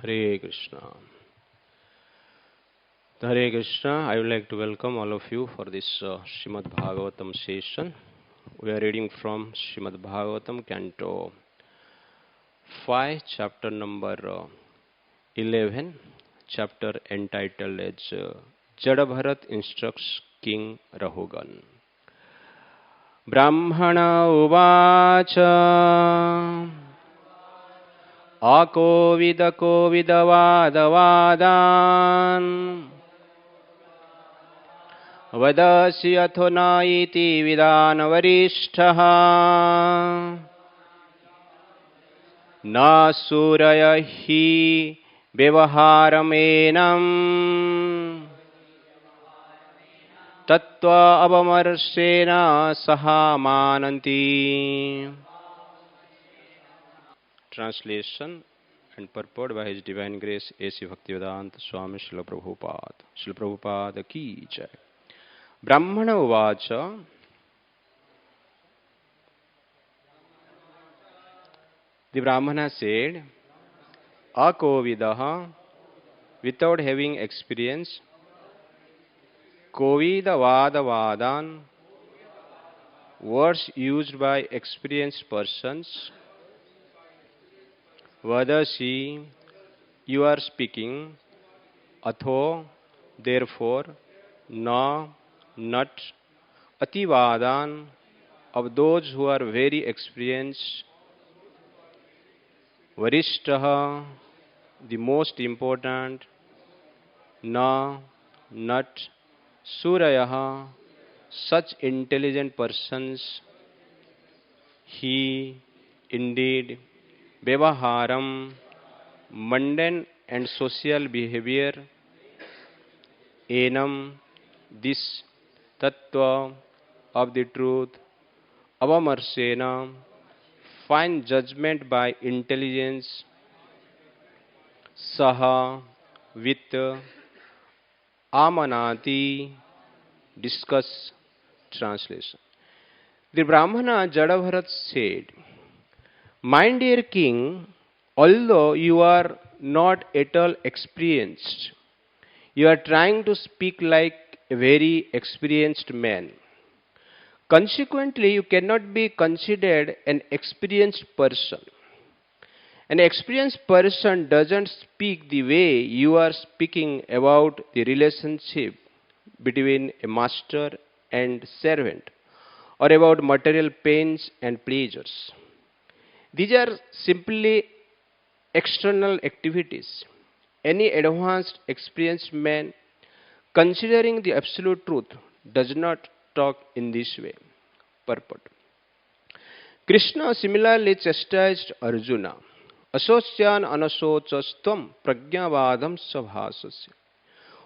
Hare Krishna. Hare Krishna. I would like to welcome all of you for this Srimad Bhagavatam session. We are reading from Srimad Bhagavatam, Canto 5, chapter number 11, chapter entitled as Jada Bharat Instructs King Rahugana. Brahmana Uvacha Akovidavadavan Vadasi athona iti vidanavarishthaha na suraya hi vyavaharamenam tattva avamarshena saha mananti. Translation and purport by His Divine Grace A.C. Bhaktivedanta Swami Srila Prabhupada. Srila Prabhupada ki jai. Brahmana uvacha. The Brahmana said, Akovidaha, without having experience, Kovida Vada Vadan, words used by experienced persons, Vadasi, you are speaking, Atho, therefore, Na, not, Ativadan, of those who are very experienced, Varishtaha, the most important, Na, not, Surayaha, such intelligent persons, He, indeed, Vyavaharam, mundane and social behavior, Enam, this Tattva of the truth, Avamarshena, fine judgment by intelligence, Saha, with Amanati, discuss. Translation. The Brahmana Jadabharat said, My dear king, although you are not at all experienced, you are trying to speak like a very experienced man. Consequently, you cannot be considered an experienced person. An experienced person doesn't speak the way you are speaking about the relationship between a master and servant, or about material pains and pleasures. These are simply external activities. Any advanced, experienced man, considering the absolute truth, does not talk in this way. Purport. Krishna similarly chastised Arjuna. Asosyan anasocastvam pragyavadam sabhasasya.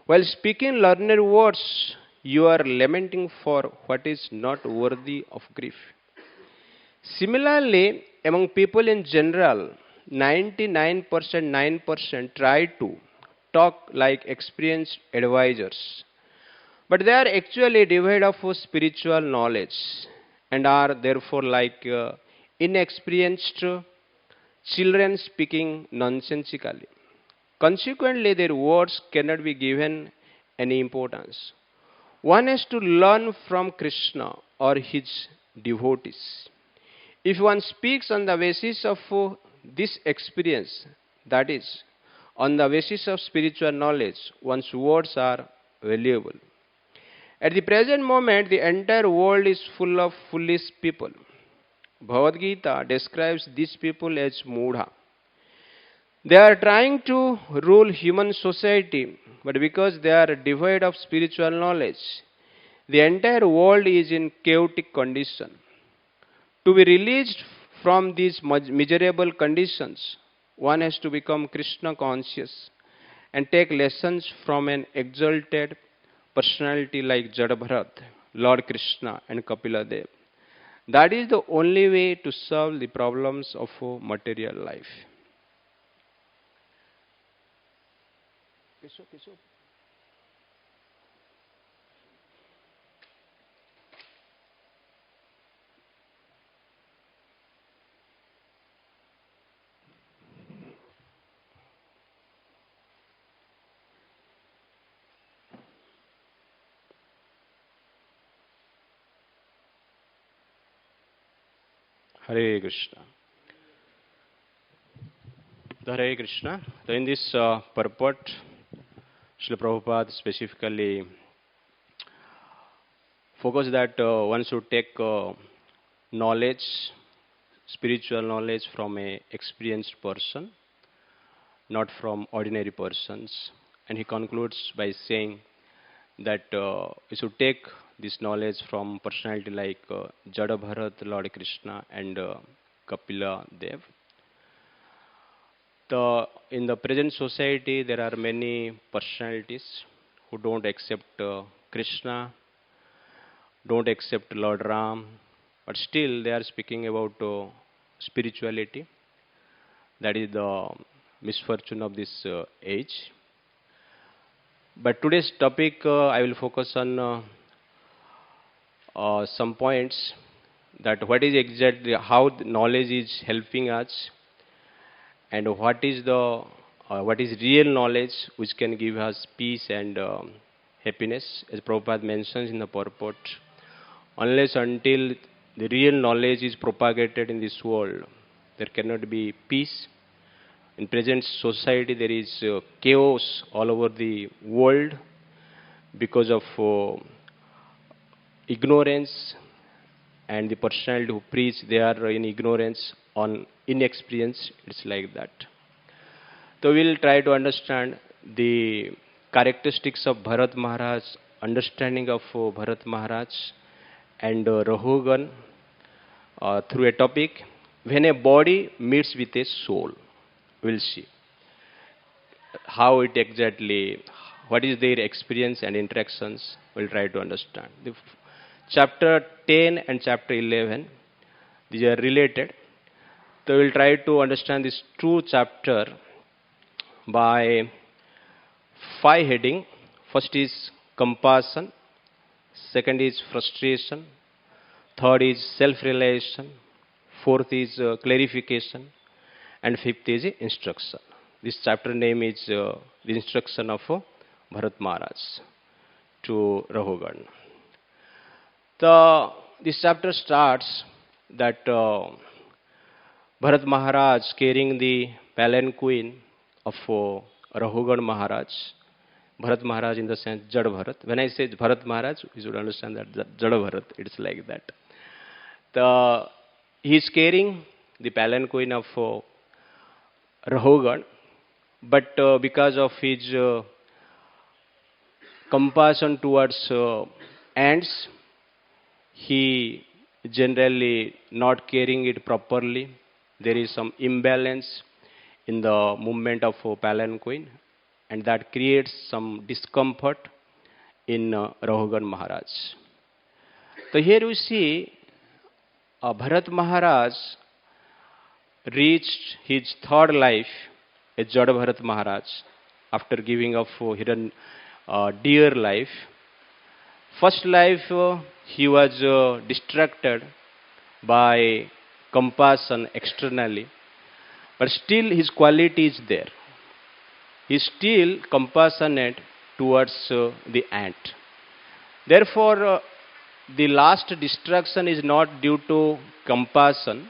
While speaking learned words, you are lamenting for what is not worthy of grief. Similarly, among people in general, 99% try to talk like experienced advisors, but they are actually devoid of spiritual knowledge and are therefore like inexperienced children speaking nonsensically. Consequently, their words cannot be given any importance. One has to learn from Krishna or his devotees. If one speaks on the basis of this experience, that is, on the basis of spiritual knowledge, one's words are valuable. At the present moment, the entire world is full of foolish people. Bhagavad Gita describes these people as mudha. They are trying to rule human society, but because they are devoid of spiritual knowledge, the entire world is in chaotic condition. To be released from these miserable conditions, one has to become Krishna conscious and take lessons from an exalted personality like Jada Lord Krishna, and Kapila Dev. That is the only way to solve the problems of material life. Hare Krishna. Hare Krishna. So in this purport, Srila Prabhupada specifically focused that one should take knowledge, spiritual knowledge from a experienced person, not from ordinary persons. And he concludes by saying that we should take this knowledge from personality like Jada, Bharat, Lord Krishna, and Kapila Dev. In the present society, there are many personalities who don't accept Krishna, don't accept Lord Ram, but still they are speaking about spirituality. That is the misfortune of this age. But today's topic, I will focus on some points that what is exactly how the knowledge is helping us, and what is real knowledge which can give us peace and happiness. As Prabhupada mentions in the purport, unless until the real knowledge is propagated in this world, there cannot be peace. In present society, there is chaos all over the world because of ignorance, and the personality who preach, they are in ignorance, on inexperience. It's like that. So we'll try to understand the characteristics of Bharat Maharaj, understanding of Bharat Maharaj and Rahugana through a topic, when a body meets with a soul. We'll see how it exactly, what is their experience and interactions. We'll try to understand. Chapter 10 and chapter 11, these are related. So we'll try to understand this two chapter by 5 heading. First is compassion, second is frustration, third is self-realization, fourth is clarification, and fifth is instruction. This chapter name is the instruction of Bharat Maharaj to Rahugana. This chapter starts that Bharat Maharaj carrying the palanquin of Rahugana Maharaj. Bharat Maharaj in the sense Jada Bharat. When I say Bharat Maharaj, you should understand that Jada Bharat, it's like that. He is carrying the palanquin of Rahugana, but because of his compassion towards ants, he generally not carrying it properly. There is some imbalance in the movement of palanquin, and that creates some discomfort in Rahugana Maharaj. So here you see Bharat Maharaj reached his third life as Jada Bharat Maharaj after giving up hidden dear life. First life he was distracted by compassion externally, but still his quality is there. He is still compassionate towards the ant. Therefore, the last distraction is not due to compassion,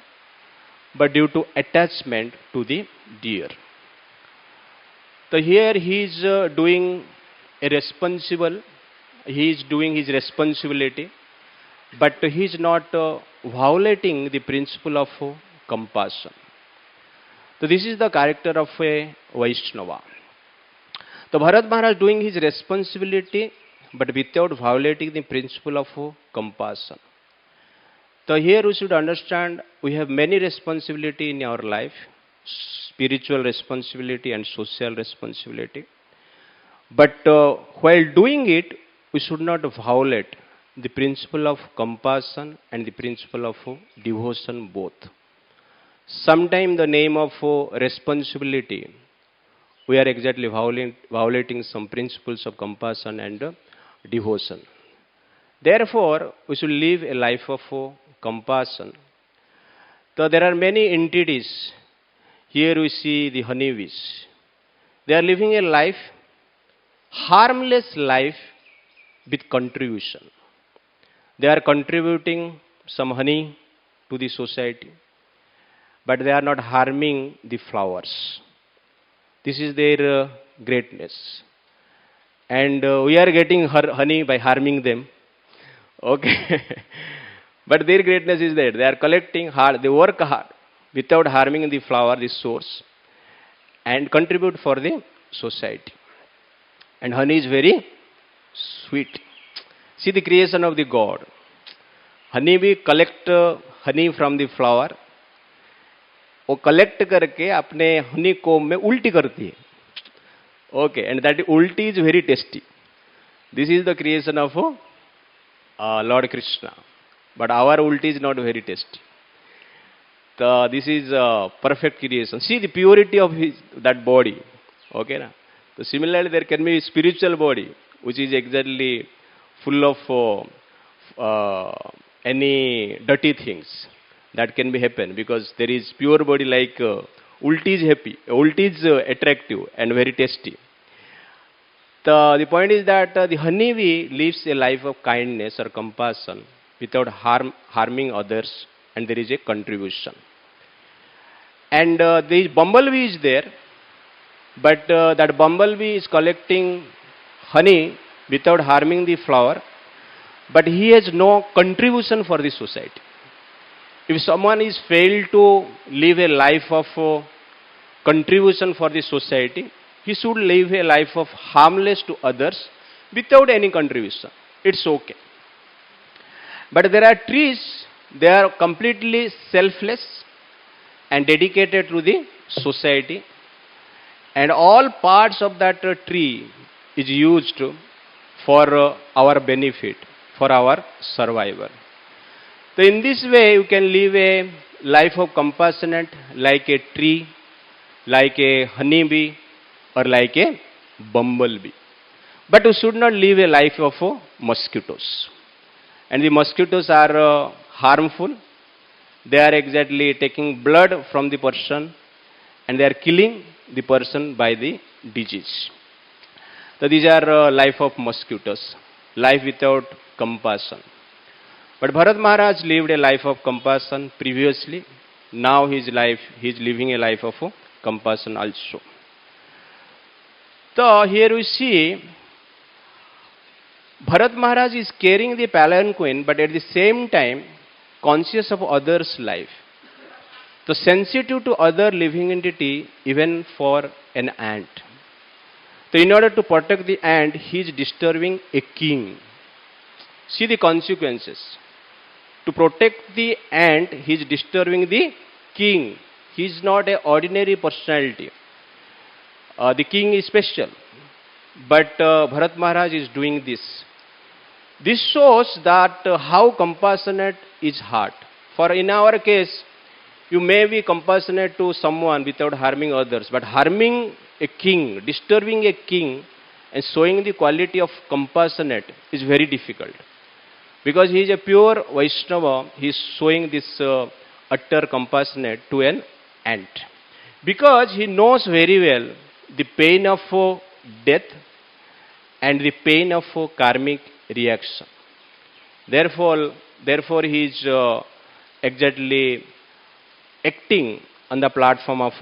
but due to attachment to the deer. So here he is doing his responsibility, but he is not violating the principle of compassion. So this is the character of a Vaishnava. So Bharat Maharaj doing his responsibility, but without violating the principle of compassion. So here we should understand we have many responsibility in our life, spiritual responsibility and social responsibility. But while doing it, we should not violate the principle of compassion and the principle of devotion both. Sometimes the name of responsibility, we are exactly violating some principles of compassion and devotion. Therefore, we should live a life of compassion. So there are many entities. Here we see the honeybees. They are living a life, harmless life with contribution. They are contributing some honey to the society. but they are not harming the flowers. This is their greatness. And we are getting honey by harming them. Okay. But their greatness is that they are collecting hard, they work hard without harming the flower, the source, and contribute for the society. And honey is very sweet. See the creation of the God. Honey bee collect honey from the flower. वो collect करके अपने honey comb में उल्टी करती है. Okay, and that उल्टी is very tasty. This is the creation of lord Krishna, but our उल्टी is not very tasty. This is perfect creation. See the purity of that body. Okay, na? So similarly, there can be spiritual body which is exactly full of any dirty things that can be happen, because there is pure body like ulti is happy, ulti is attractive and very tasty. The point is that the honeybee lives a life of kindness or compassion without harming others, and there is a contribution. And the bumblebee is there, but that bumblebee is collecting honey without harming the flower, but he has no contribution for the society. If someone is failed to live a life of contribution for the society, he should live a life of harmless to others without any contribution. It's okay. But there are trees, they are completely selfless and dedicated to the society, and all parts of that tree is used for our benefit, for our survival. So in this way, you can live a life of compassionate like a tree, like a honeybee, or like a bumblebee. But you should not live a life of mosquitoes. And the mosquitoes are harmful. They are exactly taking blood from the person, and they are killing the person by the disease. So these are life of mosquitoes, life without compassion. But Bharat Maharaj lived a life of compassion previously. Now he is living a life of compassion also. So here we see Bharat Maharaj is carrying the palanquin, but at the same time conscious of others' life. So sensitive to other living entity, even for an ant. So in order to protect the ant, he is disturbing a king. See the consequences. To protect the ant, he is disturbing the king. He is not an ordinary personality. The king is special. But Bharat Maharaj is doing this. This shows that how compassionate is heart. For in our case, you may be compassionate to someone without harming others, but harming a king, disturbing a king, and showing the quality of compassionate is very difficult. Because he is a pure Vaishnava, he is showing this utter compassionate to an ant. Because he knows very well the pain of death and the pain of karmic reaction. Therefore he is exactly acting on the platform of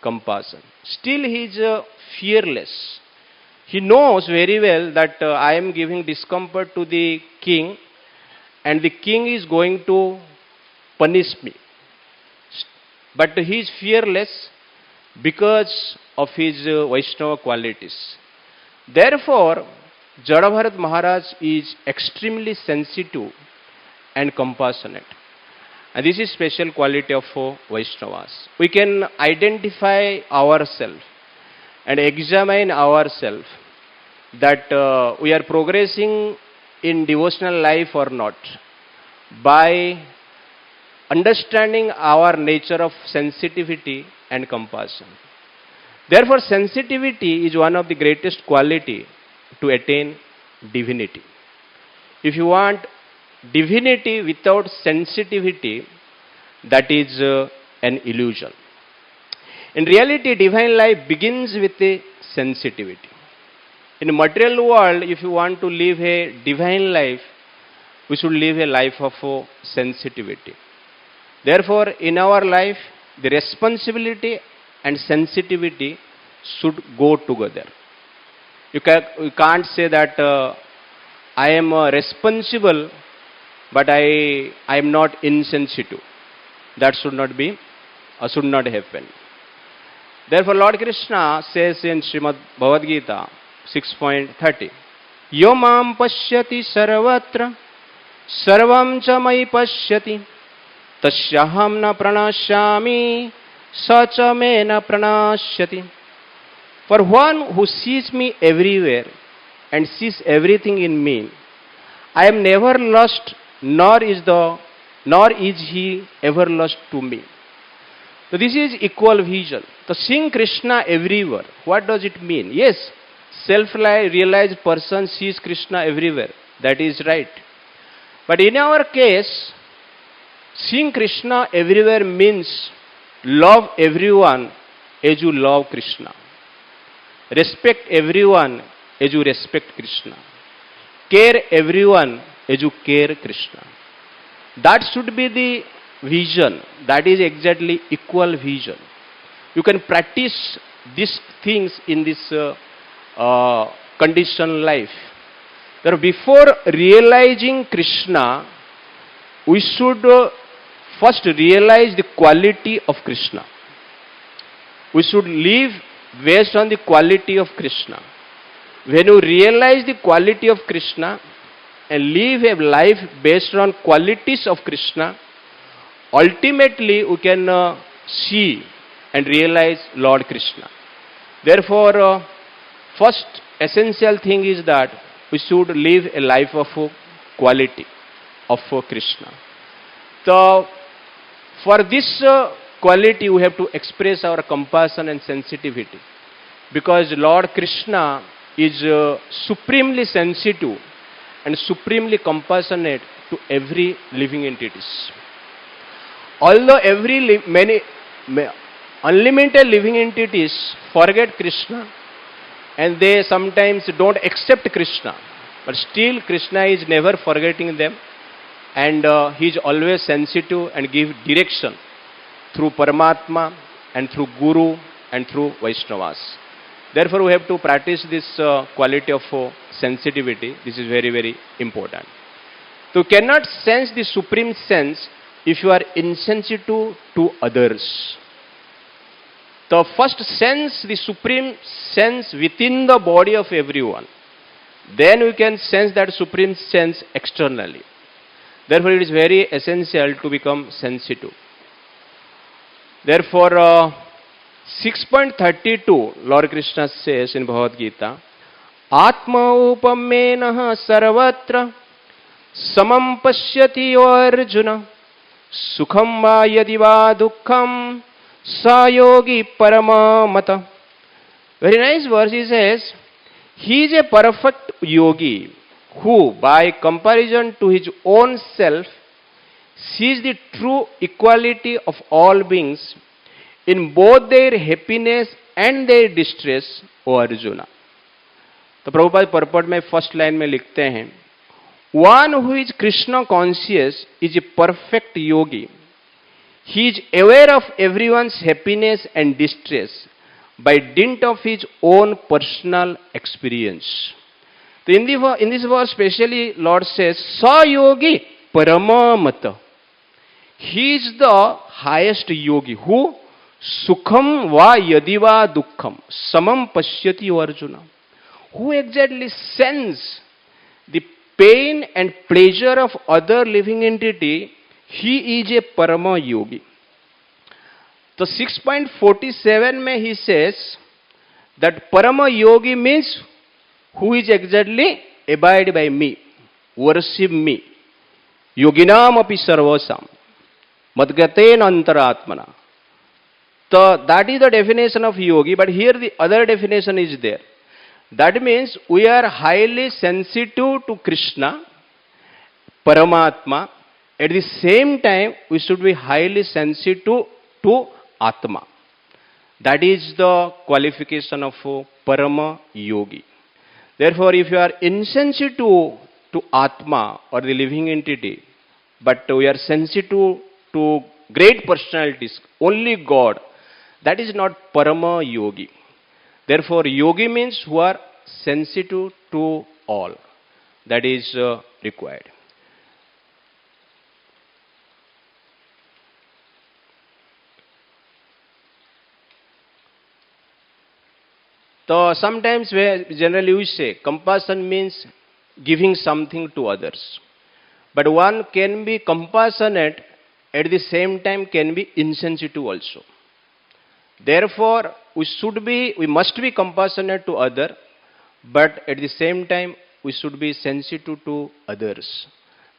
compassion. Still he is fearless. He knows very well that I am giving discomfort to the king, and the king is going to punish me. But he is fearless because of his Vaishnava qualities. Therefore, Jada Bharat Maharaj is extremely sensitive and compassionate. And this is special quality of Vaishnavas. We can identify ourselves and examine ourselves that we are progressing in devotional life or not by understanding our nature of sensitivity and compassion. Therefore, sensitivity is one of the greatest quality to attain divinity. If you want divinity without sensitivity, that is an illusion. In reality, divine life begins with a sensitivity. In the material world, if you want to live a divine life, we should live a life of sensitivity. Therefore, in our life, the responsibility and sensitivity should go together. You can't say that I am responsible, but I am not insensitive. That should not happen. Therefore, Lord Krishna says in Srimad Bhagavad Gita 6.30, Yo mam pashyati sarvatra, sarvam cha mai pashyati, tasyaham na pranashyami, sa cha me na pranashyati. For one who sees me everywhere and sees everything in me, I am never lost, nor is he ever lost to me. So this is equal vision. So seeing Krishna everywhere, what does it mean? Yes, self-realized person sees Krishna everywhere. That is right. But in our case, seeing Krishna everywhere means love everyone as you love Krishna. Respect everyone as you respect Krishna. Care everyone as you care Krishna. That should be the vision. That is exactly equal vision. You can practice these things in this conditioned life. That before realizing Krishna, we should first realize the quality of Krishna. We should live based on the quality of Krishna. When you realize the quality of Krishna and live a life based on qualities of Krishna, ultimately we can see and realize Lord Krishna. Therefore, first essential thing is that we should live a life of quality of Krishna. So, for this quality we have to express our compassion and sensitivity, because Lord Krishna is supremely sensitive and supremely compassionate to every living entities. Although many unlimited living entities forget Krishna and they sometimes don't accept Krishna, but still Krishna is never forgetting them, and he is always sensitive and give direction through Paramatma and through Guru and through Vaishnavas. Therefore, we have to practice this quality of sensitivity. This is very, very important. So, you cannot sense the supreme sense if you are insensitive to others. The first sense, the supreme sense within the body of everyone. Then we can sense that supreme sense externally. Therefore, it is very essential to become sensitive. Therefore, 6.32, Lord Krishna says in Bhagavad Gita, Atma upamenah sarvatra samam pashyati Arjuna sukham va yadi va dukkham sa yogi paramamata. Very nice verse. He says, he is a perfect yogi who, by comparison to his own self, sees the true equality of all beings in both their happiness and their distress, O Arjuna. तो Prabhupada purport में first line में लिखते हैं, one who is Krishna conscious is a perfect yogi. He is aware of everyone's happiness and distress by dint of his own personal experience. So in this verse especially Lord says, Sa yogi paramamata. He is the highest yogi who sukham va yadiva dukkham samam pashyati Arjuna. Who exactly sense the pain and pleasure of other living entity, he is a parama yogi. So 6.47 mein he says that parama yogi means who is exactly abide by me, worship me. Yoginam api sarvasam madgaten antaratmana. So that is the definition of yogi, but here the other definition is there. That means we are highly sensitive to Krishna, Paramatma. At the same time, we should be highly sensitive to Atma. That is the qualification of Parama Yogi. Therefore, if you are insensitive to Atma or the living entity, but we are sensitive to great personalities, only God. That is not Parama Yogi. Therefore, Yogi means who are sensitive to all. That is required. So sometimes generally we say compassion means giving something to others. But one can be compassionate at the same time can be insensitive also. Therefore, we must be compassionate to other, but at the same time we should be sensitive to others.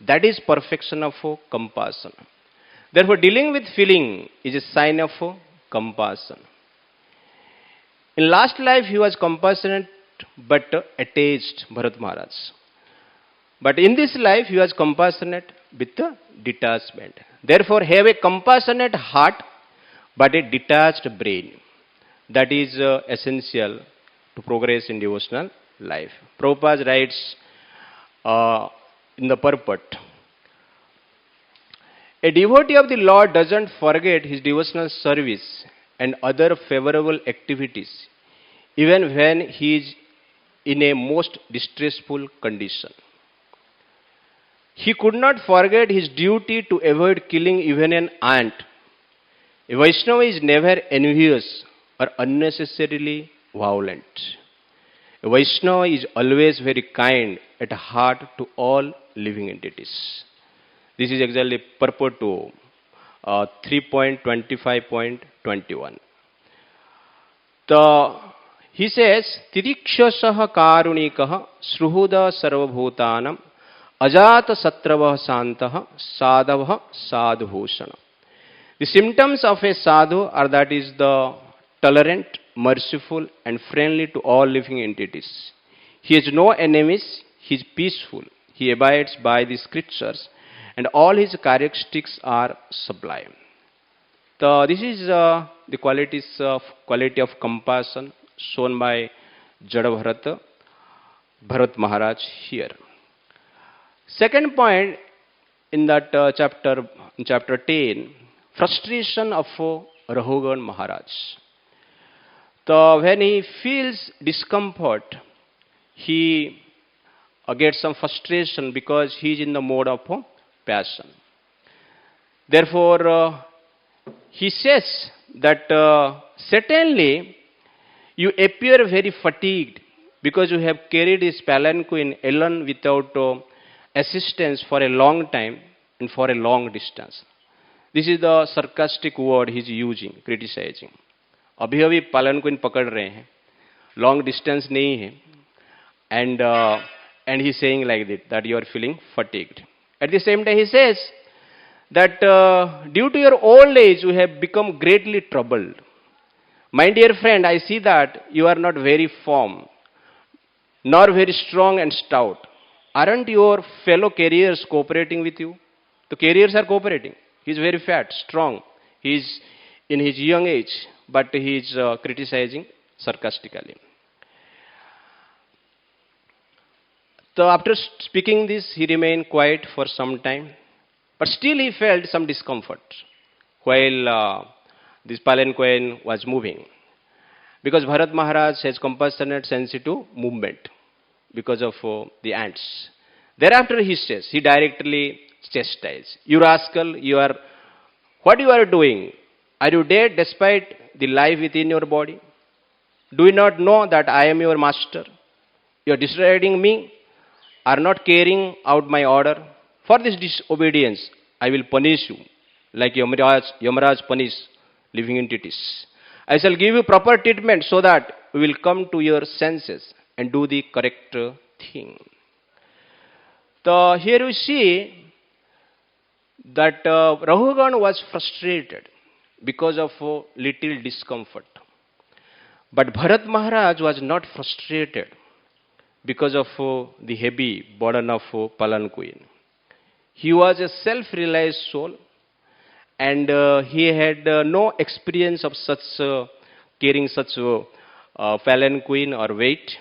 That is perfection of compassion. Therefore, dealing with feeling is a sign of compassion. In last life, he was compassionate but attached, Bharat Maharaj. But in this life, he was compassionate with detachment. Therefore, have a compassionate heart but a detached brain. That is essential to progress in devotional life. Prabhupada writes in the purport, a devotee of the Lord doesn't forget his devotional service and other favorable activities, even when he is in a most distressful condition. He could not forget his duty to avoid killing even an ant. A Vaishnava is never envious or unnecessarily violent. A Vaishnava is always very kind at heart to all living entities. This is exactly purport to 3.25.21. He says, Tirikshasah karunikah sruhuda sarvabhutanam ajata satravaha santah sadhavah sadhubhushana. The symptoms of a sadhu are that is the tolerant, merciful and friendly to all living entities. He has no enemies, he is peaceful, he abides by the scriptures and all his characteristics are sublime. So this is the quality of compassion shown by Jada Bharat Maharaj here. Second point in that chapter 10, frustration of Rahugana Maharaj. So when he feels discomfort, he gets some frustration because he is in the mode of passion. Therefore, he says that certainly you appear very fatigued because you have carried this palanquin alone without assistance for a long time and for a long distance. This is the sarcastic word he is using, criticizing. अभी palanquin पकड़ रहे हैं, long distance नहीं है, and he is saying like that you are feeling fatigued. At the same time, he says that due to your old age, you have become greatly troubled. My dear friend, I see that you are not very firm, nor very strong and stout. Aren't your fellow carriers cooperating with you? The carriers are cooperating. He is very fat, strong. He is in his young age, but he is criticizing sarcastically. So after speaking this, he remained quiet for some time. But still he felt some discomfort while this palanquin was moving. Because Bharat Maharaj has compassionate sensitive movement because of the ants. Thereafter he says, he directly chastised. You rascal, what you are doing? Are you dead despite the life within your body? Do you not know that I am your master? You are disregarding me, are not carrying out my order. For this disobedience, I will punish you, like Yamaraj punish living entities. I shall give you proper treatment so that you will come to your senses and do the correct thing. So here we see that Rahugana was frustrated because of little discomfort. But Bharat Maharaj was not frustrated because of the heavy burden of palanquin. He was a self-realized soul and he had no experience of such carrying such palanquin or weight.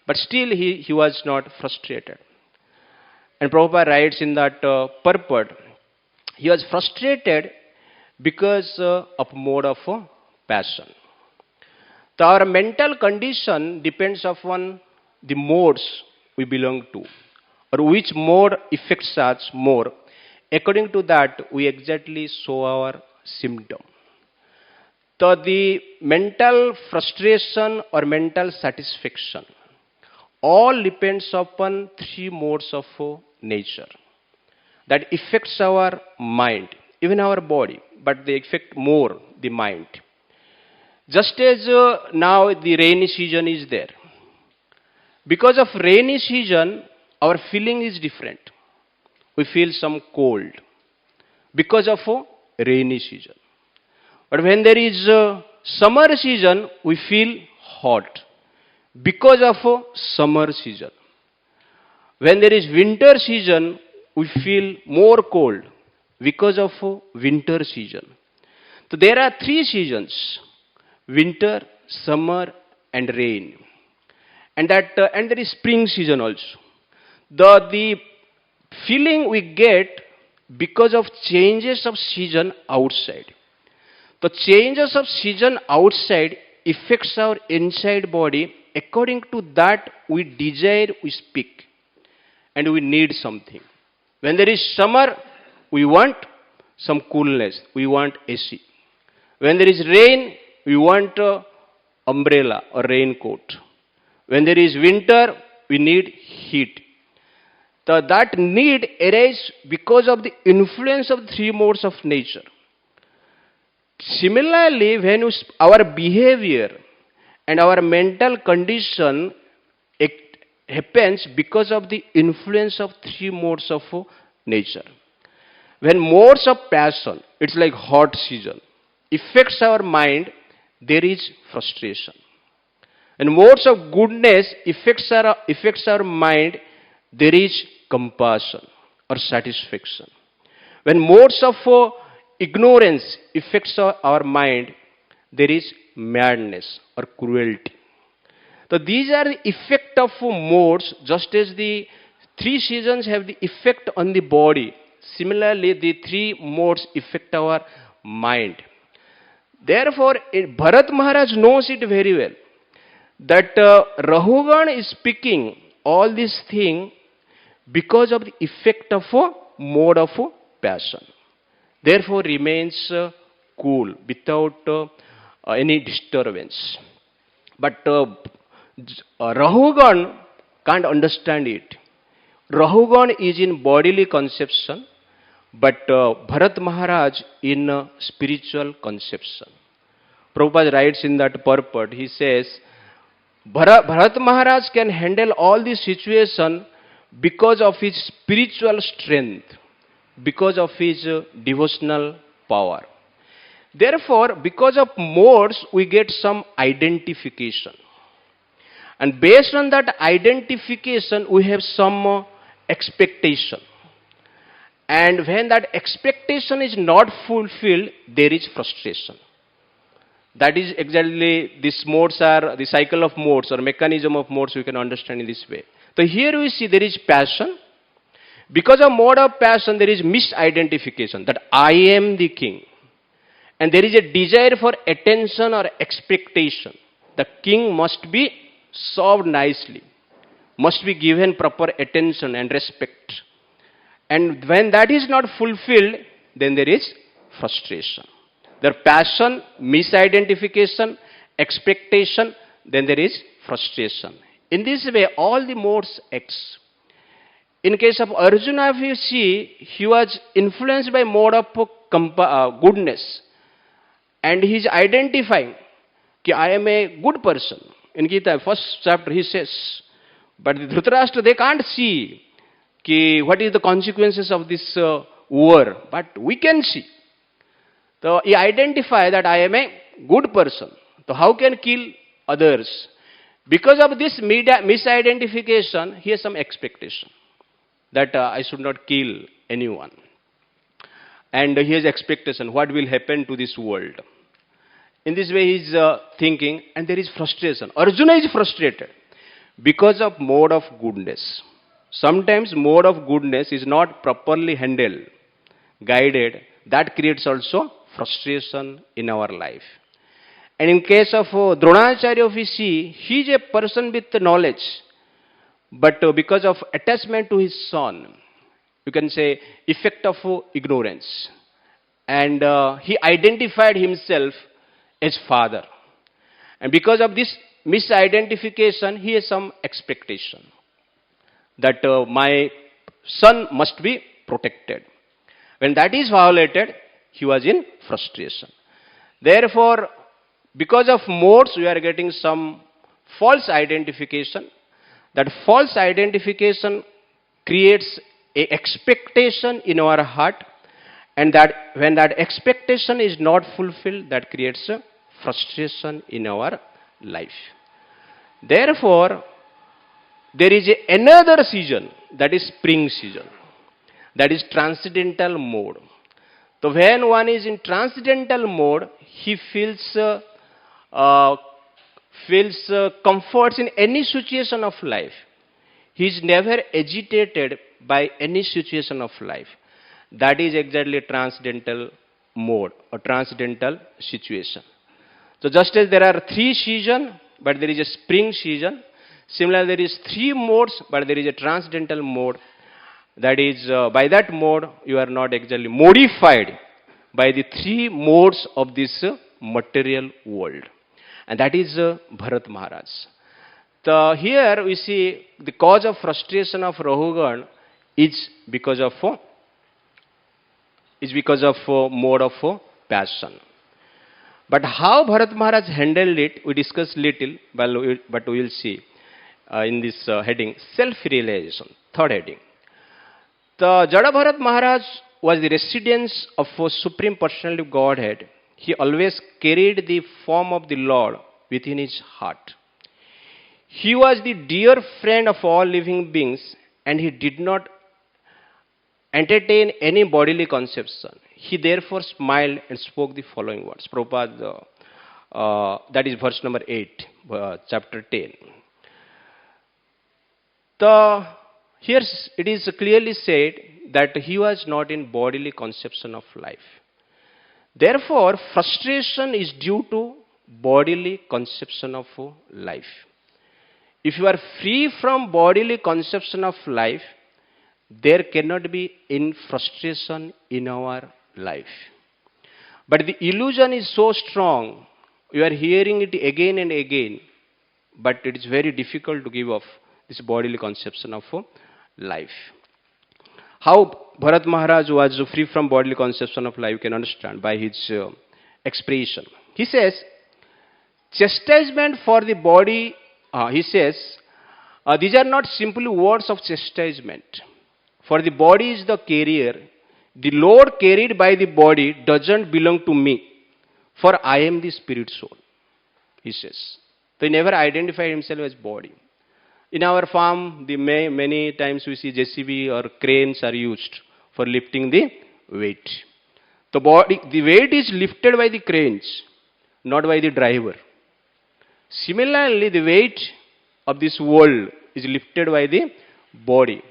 But still he was not frustrated. And Prabhupada writes in that purport, he was frustrated because of mode of passion. So our mental condition depends upon the modes we belong to, or which mode affects us more. According to that, we exactly show our symptom. So the mental frustration or mental satisfaction all depends upon three modes of nature that affects our mind, even our body, but they affect more the mind. Just as now the rainy season is there. Because of rainy season, our feeling is different. We feel some cold because of rainy season. But when there is summer season, we feel hot because of summer season. When there is winter season, we feel more cold because of winter season. So there are three seasons: winter, summer, and rain. And there is spring season also. The feeling we get because of changes of season outside. The changes of season outside affects our inside body. According to that, we desire, we speak, and we need something. When there is summer, we want some coolness. We want AC. When there is rain, we want umbrella or raincoat. When there is winter, we need heat. That need arises because of the influence of three modes of nature. Similarly, when our behavior and our mental condition happens because of the influence of three modes of nature. When modes of passion, it's like hot season, affects our mind, there is frustration. And modes of goodness affects our mind, there is compassion or satisfaction. When modes of ignorance affects our mind, there is madness or cruelty. So these are the effect of modes, just as the three seasons have the effect on the body. Similarly, the three modes affect our mind. Therefore, Bharat Maharaj knows it very well that Rahugana is speaking all these things because of the effect of a mode of passion. Therefore, remains cool without any disturbance. But Rahugana can't understand it. Rahugana is in bodily conception, but Bharat Maharaj in spiritual conception. Prabhupada writes in that purport, he says, Bharat Maharaj can handle all these situations because of his spiritual strength, because of his devotional power. Therefore, because of modes, we get some identification. And based on that identification, we have some expectation. And when that expectation is not fulfilled, there is frustration. That is exactly, these modes are, the cycle of modes or mechanism of modes we can understand in this way. So here we see there is passion. Because of mode of passion, there is misidentification that I am the king. And there is a desire for attention or expectation. The king must be served nicely, must be given proper attention and respect. And when that is not fulfilled, then there is frustration. There passion, misidentification, expectation, then there is frustration. In this way, all the modes X. In case of Arjuna, if you see, he was influenced by mode of goodness. And he is identifying that I am a good person. In Gita, first chapter, he says, but the Dhritarashtra, they can't see what is the consequences of this war. But we can see. So he identifies that I am a good person. So how can kill others? Because of this misidentification, he has some expectation that I should not kill anyone. And he has expectation, what will happen to this world? In this way he is thinking, and there is frustration. Arjuna is frustrated because of mode of goodness. Sometimes mode of goodness is not properly handled, guided. That creates also frustration in our life. And in case of Dronacharya, if we see, he is a person with knowledge, but because of attachment to his son, you can say effect of ignorance. And he identified himself as father. And because of this misidentification, he has some expectation that my son must be protected. When that is violated, he was in frustration. Therefore, because of modes, we are getting some false identification. That false identification creates a expectation in our heart, and that when that expectation is not fulfilled, that creates a frustration in our life. Therefore, there is another season, that is spring season, that is transcendental mode. So when one is in transcendental mode, he feels comforts in any situation of life. He is never agitated by any situation of life. That is exactly transcendental mode or transcendental situation. So just as there are 3 seasons, but there is a spring season, similarly there is 3 modes, but there is a transcendental mode. That is, by that mode, you are not exactly modified by the 3 modes of this material world. And that is Bharat Maharaj. So here we see the cause of frustration of Rahugana is because of mode of passion. But how Bharat Maharaj handled it, we discussed little, but we will see in this heading, self-realization, third heading. The Jada Bharat Maharaj was the residence of a Supreme Personality of Godhead. He always carried the form of the Lord within his heart. He was the dear friend of all living beings, and he did not entertain any bodily conception. He therefore smiled and spoke the following words. Prabhupada, that is verse number 8, chapter 10. Here it is clearly said that he was not in bodily conception of life. Therefore, frustration is due to bodily conception of life. If you are free from bodily conception of life, there cannot be any frustration in our life. But the illusion is so strong, you are hearing it again and again, but it is very difficult to give up this bodily conception of life. How Bharat Maharaj was free from bodily conception of life, you can understand by his expression. He says, chastisement for the body, these are not simply words of chastisement. For the body is the carrier. The load carried by the body doesn't belong to me, for I am the spirit soul, he says. So he never identified himself as body. In our farm, many times we see JCB or cranes are used for lifting the weight. The weight is lifted by the cranes, not by the driver. Similarly, the weight of this world is lifted by the body,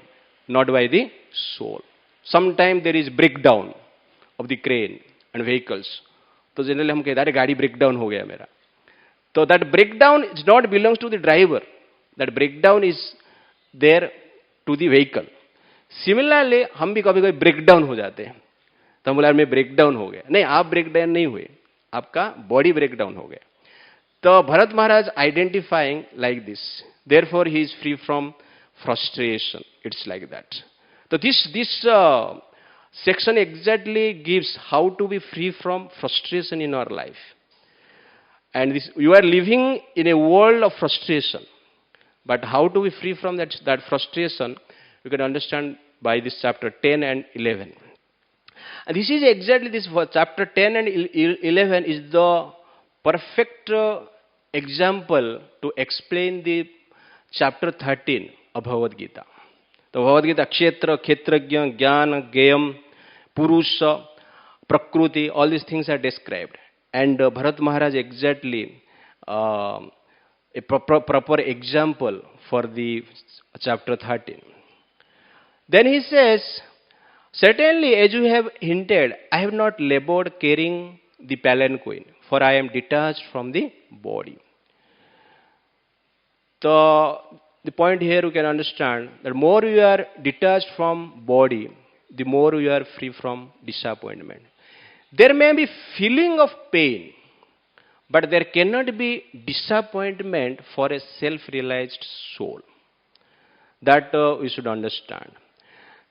not by the soul. Sometimes there is breakdown of the crane and vehicles. So generally हम कहते हैं गाड़ी breakdown हो गया मेरा. So that breakdown is not belongs to the driver. That breakdown is there to the vehicle. Similarly, हम भी कभी कभी breakdown हो जाते हैं. तो हम बोला मैं breakdown हो गया. नहीं, आप breakdown नहीं हुए. आपका body breakdown हो गया. So Bharat Maharaj identifying like this. Therefore, he is free from frustration. It's like that. So this section exactly gives how to be free from frustration in our life. And you are living in a world of frustration. But how to be free from that frustration, you can understand by this chapter 10 and 11. And this is exactly this chapter 10 and 11 is the perfect example to explain the chapter 13 of Bhagavad Gita. The Bhagavad Gita, Kshetra, Khetrajna, Jnana, Gayam, Purusha, Prakriti, all these things are described. And Bharat Maharaj exactly a proper example for the chapter 13. Then he says, Certainly, as you have hinted, I have not labored carrying the palanquin, for I am detached from the body. The point here you can understand that more you are detached from body, the more you are free from disappointment. There may be feeling of pain, but there cannot be disappointment for a self-realized soul. That we should understand.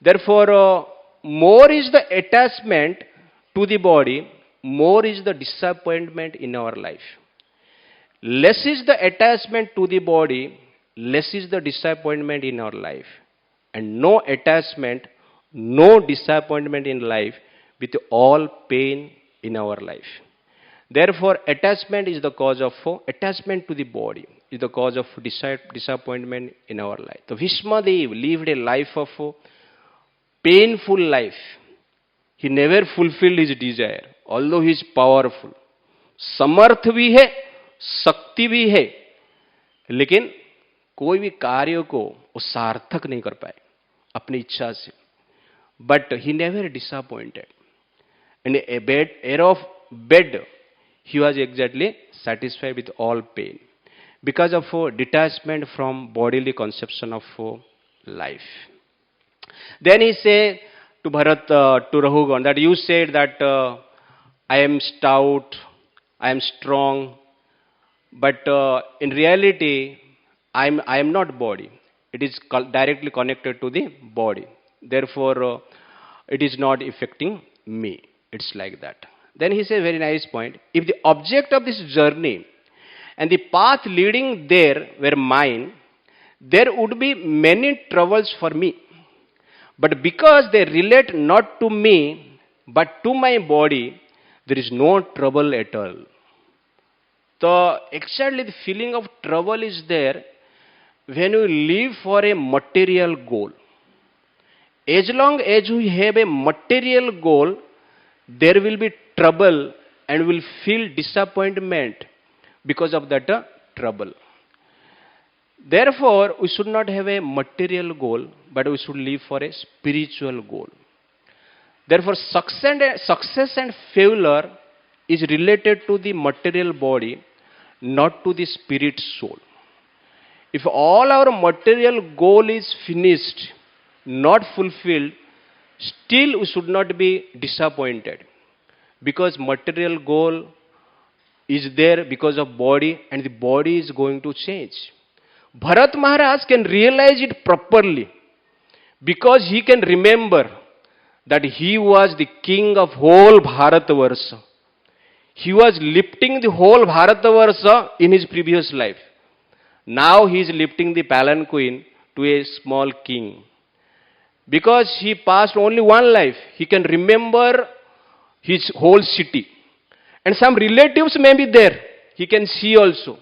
Therefore, more is the attachment to the body, more is the disappointment in our life. Less is the attachment to the body, less is the disappointment in our life. And no attachment, no disappointment in life with all pain in our life. Therefore, attachment is the cause of attachment to the body is the cause of disappointment in our life. So Bhishmadev lived a life of painful life. He never fulfilled his desire, although he is powerful. समर्थ भी है, शक्ति भी है, लेकिन कोई भी कार्य को वो सार्थक नहीं कर पाए अपनी इच्छा से. But he never disappointed. In a era of bed, he was exactly satisfied with all pain because of detachment from bodily conception of life. Then he said to Bharat, to Rahugana, that you said that I am stout, I am strong, but in reality, I am not body. It is directly connected to the body. Therefore, it is not affecting me. It's like that. Then he said, very nice point. If the object of this journey and the path leading there were mine, there would be many troubles for me. But because they relate not to me, but to my body, there is no trouble at all. So actually the feeling of trouble is there when you live for a material goal. As long as you have a material goal, there will be trouble and will feel disappointment because of that trouble. Therefore, we should not have a material goal, but we should live for a spiritual goal. Therefore, success and failure is related to the material body, not to the spirit soul. If all our material goal is finished, not fulfilled, still we should not be disappointed, because material goal is there because of body, and the body is going to change. Bharat Maharaj can realize it properly because he can remember that he was the king of whole Bharatavarsha. He was lifting the whole Bharatavarsha in his previous life. Now he is lifting the palanquin to a small king. Because he passed only one life, he can remember his whole city. And some relatives may be there, he can see also.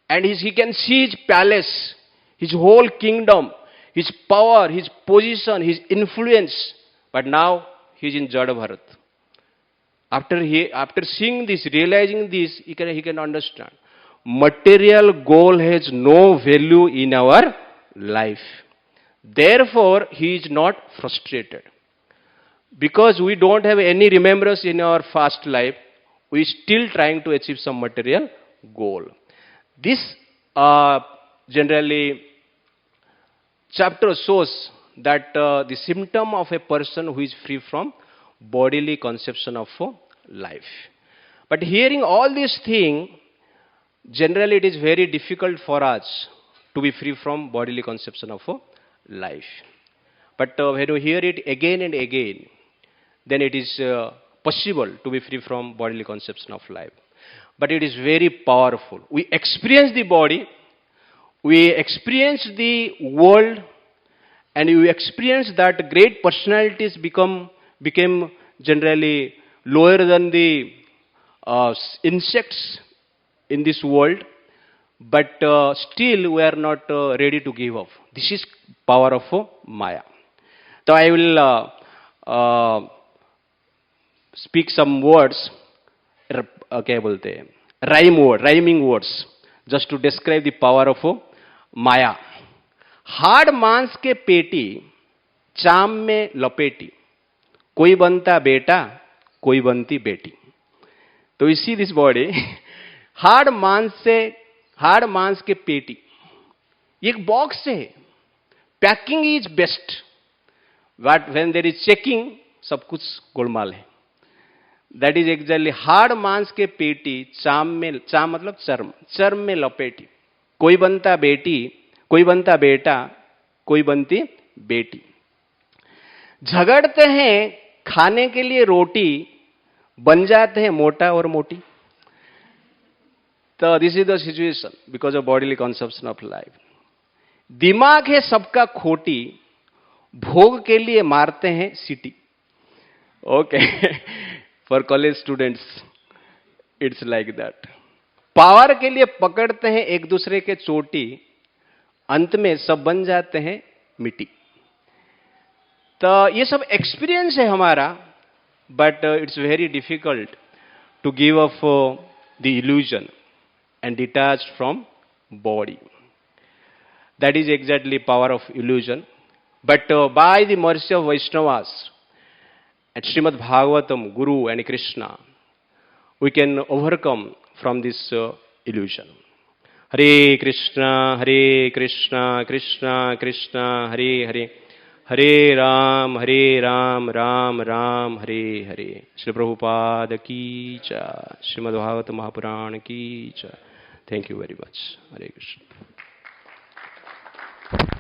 And he can see his palace, his whole kingdom, his power, his position, his influence. But now he is in Jada Bharat. After seeing this, realizing this, he can understand. Material goal has no value in our life. Therefore, he is not frustrated. Because we don't have any remembrance in our past life, we are still trying to achieve some material goal. This generally chapter shows that the symptom of a person who is free from bodily conception of life. But hearing all these things, generally it is very difficult for us to be free from bodily conception of life. But when you hear it again and again, then it is possible to be free from bodily conception of life. But it is very powerful. We experience the body, we experience the world, and we experience that great personalities became generally lower than the insects in this world, but still we are not ready to give up. This is power of Maya. So I will speak some words, rhyming words, just to describe the power of Maya. हाड़ मांस के पेटी चाम में लपेटी, कोई बनता बेटा, कोई बनती बेटी. तो you see this body, हार्ड मांस के पेटी, ये एक बॉक्स है. Packing is best, but when there is checking सब कुछ गोलमाल है. दैट इज एग्जैक्टली हार्ड मांस के पेटी, चाम मतलब चर्म में लपेटी. कोई बनता बेटा, कोई बनती बेटी. झगड़ते हैं खाने के लिए रोटी, बन जाते हैं मोटा और मोटी. तो this is the situation because of bodily conception of life. दिमाग है सबका खोटी, भोग के लिए मारते हैं सीटी. Okay, for college students it's like that. Power के लिए पकड़ते हैं एक दूसरे के चोटी, अंत में सब बन जाते हैं मिट्टी. तो ये सब एक्सपीरियंस है हमारा, but it's very difficult to give up the illusion and detached from body. That is exactly power of illusion. But by the mercy of Vaishnavas and Srimad Bhagavatam, Guru and Krishna, we can overcome from this illusion. Hare Krishna, Krishna Krishna, Hare Hare, Hare Ram, Ram Ram, Hare Hare. Srila Prabhupada ki jai, Srimad Bhagavatam Mahapurana ki jai. Thank you very much. Hare Krishna.